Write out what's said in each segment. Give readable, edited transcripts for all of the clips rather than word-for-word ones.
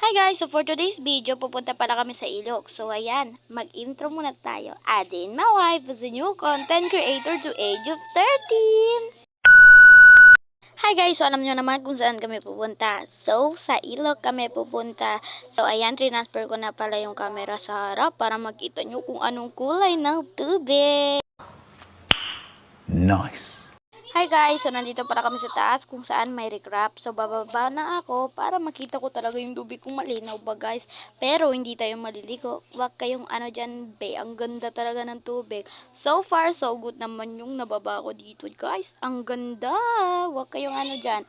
Hi guys! So for today's video, pupunta pala kami sa Ilog. So ayan, mag-intro muna tayo. Adin, my wife is a new content creator to age of 13. Hi guys! So alam nyo naman kung saan kami pupunta. So sa Ilog kami pupunta. So ayan, transfer ko na pala yung camera sa harap para makita nyo kung anong kulay ng tubig. Nice. Hi guys! So nandito pala kami sa taas kung saan may recrap. So bababa na ako para makita ko talaga yung tubig kung malinaw ba guys. Pero hindi tayo maliligo. Huwag kayong ano dyan be. Ang ganda talaga ng tubig. So far so good naman yung nababa ko dito guys. Ang ganda. Huwag kayong ano dyan.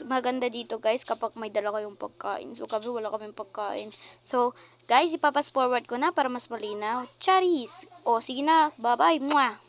Maganda dito guys kapag may dala kayong pagkain. So kami wala kaming pagkain. So guys, ipapas forward ko na para mas malinaw. Charis! O sige na. Bye bye. Mwah!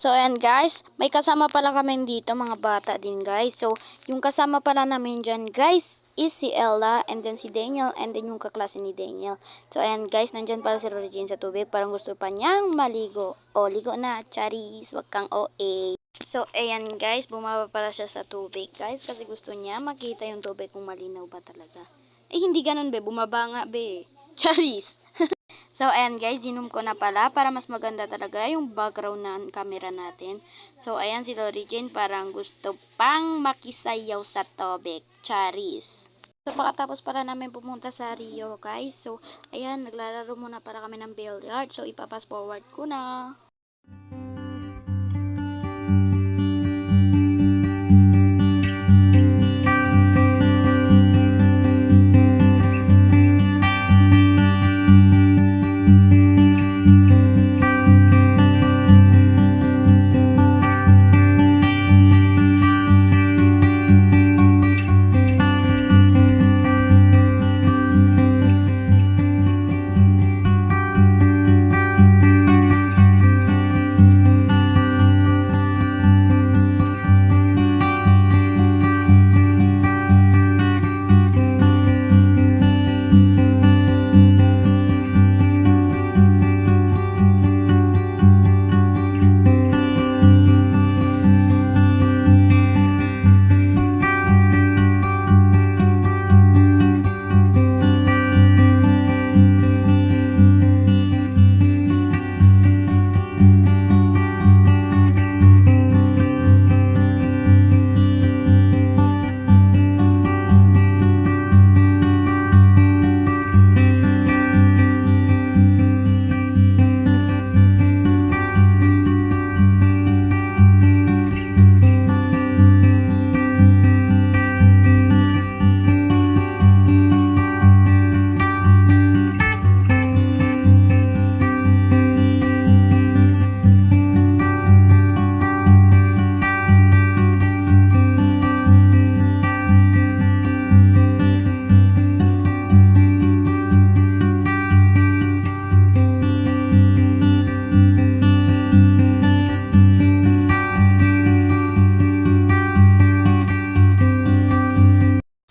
So, ayan guys, may kasama pala kami dito, mga bata din guys. So, yung kasama pala namin dyan guys, is si Ella, and then si Daniel, and then yung kaklase ni Daniel. So, ayan guys, nandyan pala si Regine sa tubig, parang gusto pa niyang maligo. O, ligo na, Charis, wag kang OA. So, ayan guys, bumaba pala siya sa tubig guys, kasi gusto niya makita yung tubig kung malinaw ba talaga. Eh, hindi ganun be, bumaba nga be. Charis! So, ayan guys, zinum ko na pala para mas maganda talaga yung background ng camera natin. So, ayan si Lori Jane parang gusto pang makisayaw sa tubig. Charis. So, pakatapos pala namin pumunta sa Rio guys. So, ayan, naglalaro muna para kami ng billiard. So, ipapas forward ko na.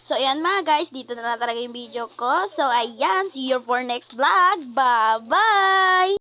So, ayan mga guys, dito na lang talaga yung video ko. So, ayan, see you for next vlog. Bye-bye!